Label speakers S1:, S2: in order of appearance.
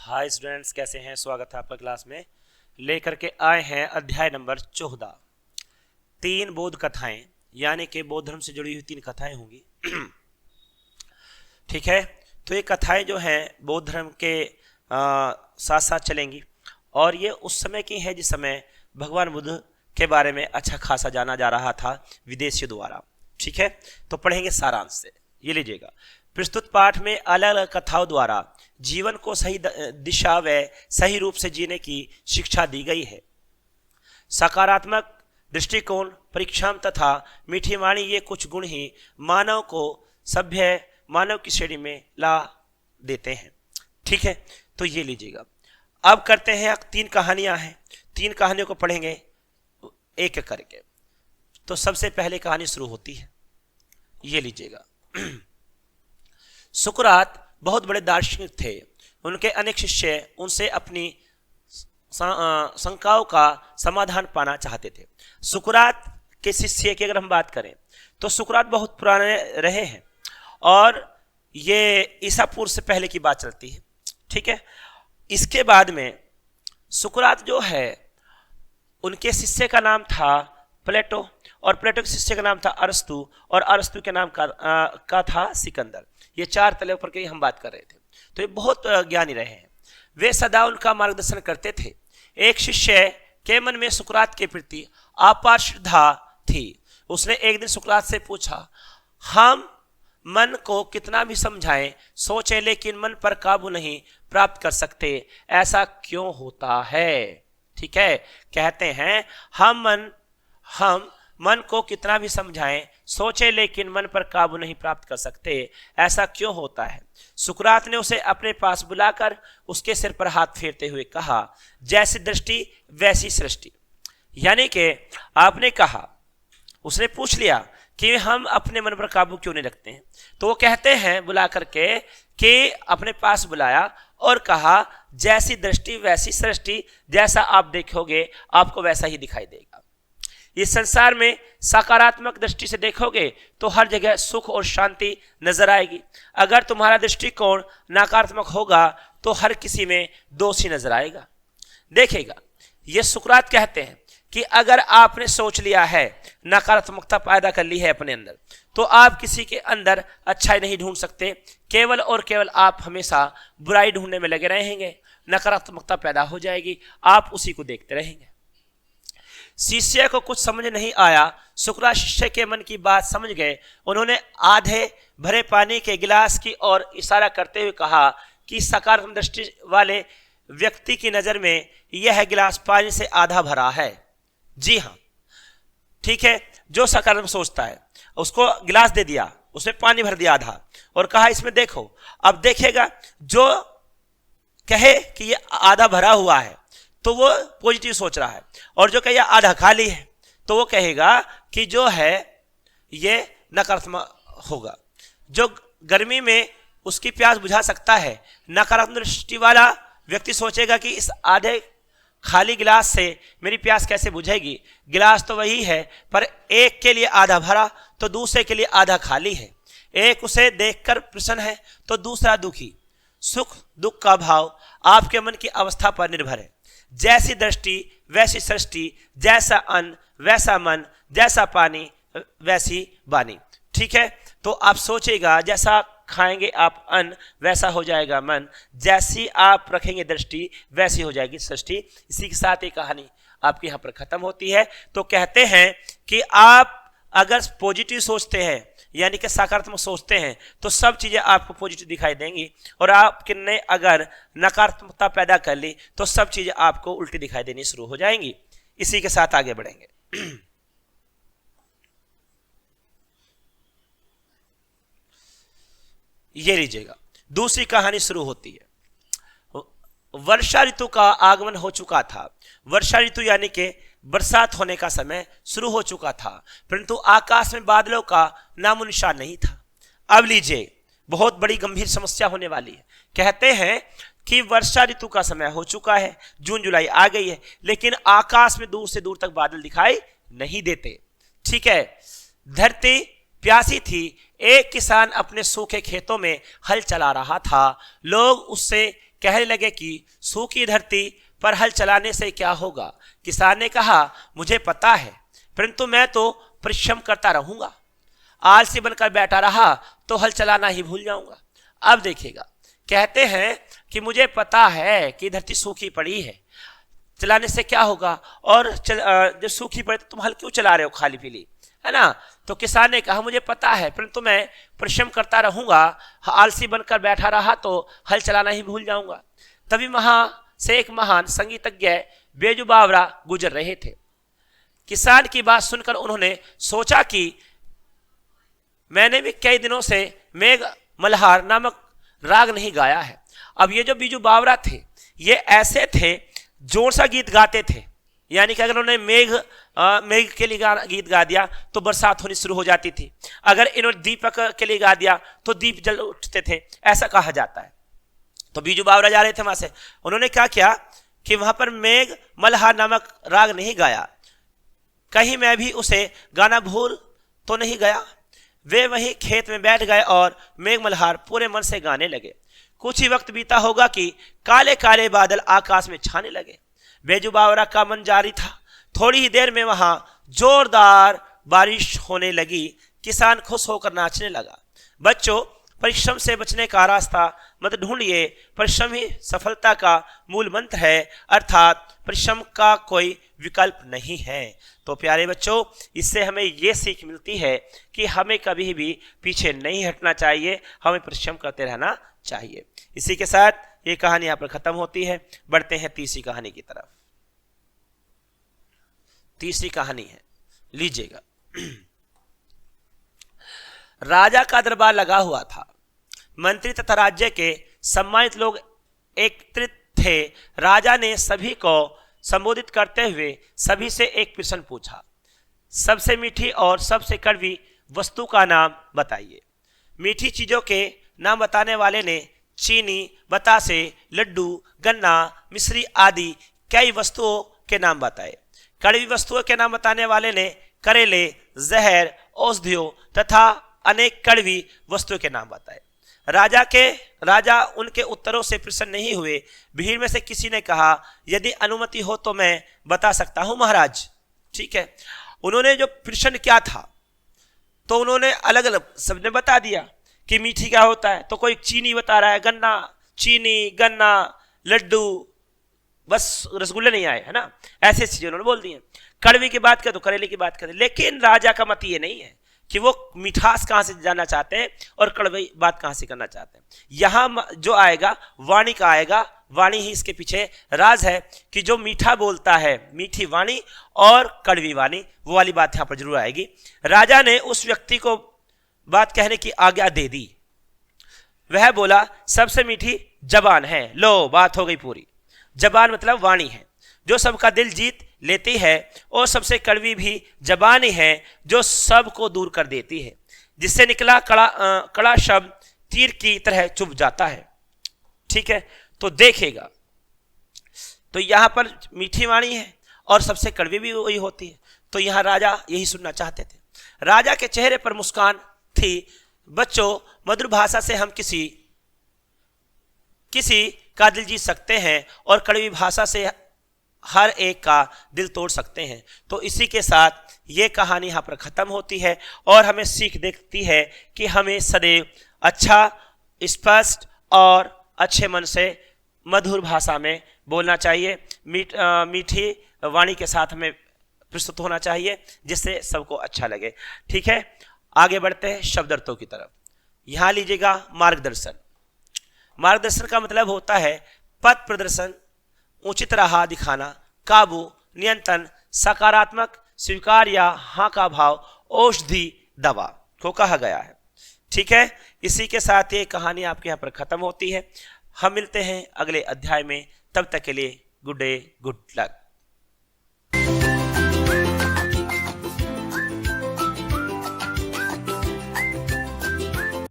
S1: Hi students, कैसे हैं? स्वागत है आपका क्लास में। लेकर के आए हैं अध्याय नंबर 14, 3 बौद्ध कथाएं, यानी कि बौद्ध धर्म से जुड़ी हुई 3 कथाएं होंगी। ठीक है, तो ये कथाएं जो हैं बौद्ध धर्म के साथ साथ चलेंगी और ये उस समय की है जिस समय भगवान बुद्ध के बारे में अच्छा खासा जाना जा रहा था विदेशियों द्वारा। ठीक है, तो पढ़ेंगे सारांश से। ये लीजिएगा, प्रस्तुत पाठ में अलग अलग कथाओं द्वारा जीवन को सही दिशा व सही रूप से जीने की शिक्षा दी गई है। सकारात्मक दृष्टिकोण, परिश्रम तथा मीठी वाणी, ये कुछ गुण ही मानव को सभ्य मानव की श्रेणी में ला देते हैं। ठीक है, तो ये लीजिएगा। अब करते हैं, 3 कहानियां हैं, 3 कहानियों को पढ़ेंगे एक एक करके। तो सबसे पहले कहानी शुरू होती है, ये लीजिएगा। सुकरात बहुत बड़े दार्शनिक थे। उनके अनेक शिष्य उनसे अपनी शंकाओं का समाधान पाना चाहते थे। सुकरात के शिष्य की अगर हम बात करें तो सुकरात बहुत पुराने रहे हैं और ये ईसा पूर्व से पहले की बात चलती है। ठीक है, इसके बाद में सुकरात जो है, उनके शिष्य का नाम था प्लेटो और प्लेटो के शिष्य का नाम था अरस्तु और अरस्तु के नाम का था सिकंदर। ये 4 तले पर के हम बात कर रहे थे। तो ये बहुत ज्ञानी रहे हैं। वे सदा उनका मार्गदर्शन करते थे। एक शिष्य के मन में सुकरात के प्रति अपार श्रद्धा थी। उसने एक दिन सुकरात से पूछा, हम मन को कितना भी समझाएं, सोचें, लेकिन मन पर काबू नहीं प्राप्त कर सकते, ऐसा क्यों होता है? ठीक है, कहते हैं हम मन को कितना भी समझाएं, सोचें, लेकिन मन पर काबू नहीं प्राप्त कर सकते, ऐसा क्यों होता है? सुकरात ने उसे अपने पास बुलाकर उसके सिर पर हाथ फेरते हुए कहा, जैसी दृष्टि वैसी सृष्टि। यानी कि आपने कहा, उसने पूछ लिया कि हम अपने मन पर काबू क्यों नहीं रखते हैं। तो वो कहते हैं बुला करके कि अपने पास बुलाया और कहा, जैसी दृष्टि वैसी सृष्टि, जैसा आप देखोगे आपको वैसा ही दिखाई देगा। इस संसार में सकारात्मक दृष्टि से देखोगे तो हर जगह सुख और शांति नजर आएगी। अगर तुम्हारा दृष्टिकोण नकारात्मक होगा तो हर किसी में दोष ही नजर आएगा। देखेगा, ये सुकरात कहते हैं कि अगर आपने सोच लिया है, नकारात्मकता पैदा कर ली है अपने अंदर, तो आप किसी के अंदर अच्छाई नहीं ढूंढ सकते। केवल और केवल आप हमेशा बुराई ढूंढने में लगे रहेंगे, नकारात्मकता पैदा हो जाएगी, आप उसी को देखते रहेंगे। शिष्य को कुछ समझ नहीं आया। सुकरात शिष्य के मन की बात समझ गए। उन्होंने आधे भरे पानी के गिलास की ओर इशारा करते हुए कहा कि सकारात्मक दृष्टि वाले व्यक्ति की नजर में यह गिलास पानी से आधा भरा है। जी हाँ, ठीक है, जो सकारात्मक सोचता है उसको गिलास दे दिया, उसमें पानी भर दिया आधा और कहा इसमें देखो। अब देखेगा, जो कहे कि यह आधा भरा हुआ है तो वो पॉजिटिव सोच रहा है, और जो कहे आधा खाली है तो वो कहेगा कि जो है ये नकारात्मक होगा। जो गर्मी में उसकी प्यास बुझा सकता है, नकारात्मक दृष्टि वाला व्यक्ति सोचेगा कि इस आधे खाली गिलास से मेरी प्यास कैसे बुझेगी। गिलास तो वही है, पर एक के लिए आधा भरा तो दूसरे के लिए आधा खाली है। एक उसे देखकर प्रसन्न है तो दूसरा दुखी। सुख दुख का भाव आपके मन की अवस्था पर निर्भर है। जैसी दृष्टि वैसी सृष्टि, जैसा अन्न वैसा मन, जैसा पानी वैसी वाणी। ठीक है, तो आप सोचेगा, जैसा खाएंगे आप अन्न वैसा हो जाएगा मन, जैसी आप रखेंगे दृष्टि वैसी हो जाएगी सृष्टि। इसी के साथ ये कहानी आपके यहाँ पर खत्म होती है। तो कहते हैं कि आप अगर पॉजिटिव सोचते हैं, यानी कि सकारात्मक सोचते हैं, तो सब चीजें आपको पॉजिटिव दिखाई देंगी, और आपने अगर नकारात्मकता पैदा कर ली तो सब चीजें आपको उल्टी दिखाई देनी शुरू हो जाएंगी। इसी के साथ आगे बढ़ेंगे। ये लीजिएगा, दूसरी कहानी शुरू होती है। वर्षा ऋतु का आगमन हो चुका था। वर्षा ऋतु यानी कि बरसात होने का समय शुरू हो चुका था, परंतु आकाश में बादलों का नामो निशान नहीं था। अब लीजिए, बहुत बड़ी गंभीर समस्या होने वाली है। कहते हैं कि वर्षा ऋतु का समय हो चुका है, जून जुलाई आ गई है, लेकिन आकाश में दूर से दूर तक बादल दिखाई नहीं देते। ठीक है, धरती प्यासी थी। एक किसान अपने सूखे खेतों में हल चला रहा था। लोग उससे कहने लगे कि सूखी धरती पर हल चलाने से क्या होगा। किसान ने कहा, मुझे पता है, परंतु मैं तो परिश्रम करता रहूंगा। आलसी बनकर बैठा रहा तो हल चलाना ही भूल जाऊंगा। अब देखिएगा, कहते हैं कि मुझे पता है कि धरती सूखी पड़ी है, चलाने से क्या होगा, और जब सूखी पड़े तो तुम हल क्यों चला रहे हो खाली पीली, है ना। तो किसान ने कहा, मुझे पता है, परंतु मैं परिश्रम करता रहूंगा। आलसी बनकर बैठा रहा तो हल चलाना ही भूल जाऊंगा। तभी वहां से एक महान संगीतज्ञ बेजू बावरा गुजर रहे थे। किसान की बात सुनकर उन्होंने सोचा कि मैंने भी कई दिनों से मेघ मल्हार नामक राग नहीं गाया है। अब ये जो बीजू बावरा थे, ये ऐसे थे जोर सा गीत गाते थे, यानी कि अगर उन्होंने मेघ के लिए गीत गा दिया तो बरसात होनी शुरू हो जाती थी। अगर इन्होंने दीपक के लिए गा दिया तो दीप जल उठते थे, ऐसा कहा जाता है। तो बीजू बावरा जा रहे थे वहां से, उन्होंने क्या किया कि वहां पर मेघ मल्हार नामक राग नहीं गाया, कहीं मैं भी उसे गाना भूल तो नहीं गया। वे वहीं खेत में बैठ गए और मेघ मल्हार पूरे मन से गाने लगे। कुछ ही वक्त बीता होगा कि काले काले बादल आकाश में छाने लगे। बेजू बावरा का मन जारी था। थोड़ी ही देर में वहां जोरदार बारिश होने लगी। किसान खुश होकर नाचने लगा। बच्चों, परिश्रम से बचने का रास्ता मत ढूंढिए, परिश्रम ही सफलता का मूल मंत्र है, अर्थात परिश्रम का कोई विकल्प नहीं है। तो प्यारे बच्चों, इससे हमें ये सीख मिलती है कि हमें कभी भी पीछे नहीं हटना चाहिए, हमें परिश्रम करते रहना चाहिए। इसी के साथ ये कहानी यहाँ पर खत्म होती है। बढ़ते हैं तीसरी कहानी की तरफ। तीसरी कहानी है, लीजिएगा। राजा का दरबार लगा हुआ था। मंत्री तथा राज्य के सम्मानित लोग एकत्रित थे। राजा ने सभी को संबोधित करते हुए सभी से एक प्रश्न पूछा, सबसे मीठी और सबसे कड़वी वस्तु का नाम बताइए। मीठी चीजों के नाम बताने वाले ने चीनी, बतासे, लड्डू, गन्ना, मिश्री आदि कई वस्तुओं के नाम बताए। कड़वी वस्तुओं के नाम बताने वाले ने करेले, जहर, औषधियों तथा अनेक कड़वी वस्तुओं के नाम बताए। राजा उनके उत्तरों से प्रसन्न नहीं हुए। भीड़ में से किसी ने कहा, यदि अनुमति हो तो मैं बता सकता हूं महाराज। ठीक है, उन्होंने जो प्रश्न क्या था तो उन्होंने अलग अलग सबने बता दिया कि मीठी क्या होता है। तो कोई चीनी बता रहा है, गन्ना, चीनी, गन्ना, लड्डू, बस रसगुल्ले नहीं आए, है ना। ऐसे चीजें उन्होंने बोल दी हैं। कड़वी की बात करें तो करेले की बात करें, लेकिन राजा का मत ये नहीं है कि वो मिठास कहां से जानना चाहते हैं और कड़वी बात कहां से करना चाहते हैं। यहां जो आएगा वाणी का आएगा, वाणी ही इसके पीछे राज है कि जो मीठा बोलता है, मीठी वाणी और कड़वी वाणी, वो वाली बात यहां पर जरूर आएगी। राजा ने उस व्यक्ति को बात कहने की आज्ञा दे दी। वह बोला, सबसे मीठी जबान है। लो, बात हो गई पूरी। जबान मतलब वाणी है जो सबका दिल जीत लेती है, और सबसे कड़वी भी जबान ही है जो सबको दूर कर देती है। जिससे निकला कड़ा शब्द तीर की तरह चुभ जाता है। ठीक है, तो देखेगा, तो यहां पर मीठी वाणी है और सबसे कड़वी भी वही होती है। तो यहां राजा यही सुनना चाहते थे। राजा के चेहरे पर मुस्कान थी। बच्चों, मधुर भाषा से हम किसी का दिल जीत सकते हैं और कड़वी भाषा से हर एक का दिल तोड़ सकते हैं। तो इसी के साथ ये कहानी यहाँ पर खत्म होती है और हमें सीख देती है कि हमें सदैव अच्छा, स्पष्ट और अच्छे मन से मधुर भाषा में बोलना चाहिए। मीठी वाणी के साथ हमें प्रस्तुत होना चाहिए जिससे सबको अच्छा लगे। ठीक है, आगे बढ़ते हैं शब्द अर्थों की तरफ। यहां लीजिएगा मार्गदर्शन। मार्गदर्शन का मतलब होता है पथ प्रदर्शन, उचित राह दिखाना, काबू, नियंत्रण, सकारात्मक, स्वीकार या हाँ का भाव, औषधि, दवा को कहा गया है। ठीक है, इसी के साथ ये कहानी आपके यहाँ पर खत्म होती है। हम मिलते हैं अगले अध्याय में, तब तक के लिए गुड डे, गुड लक।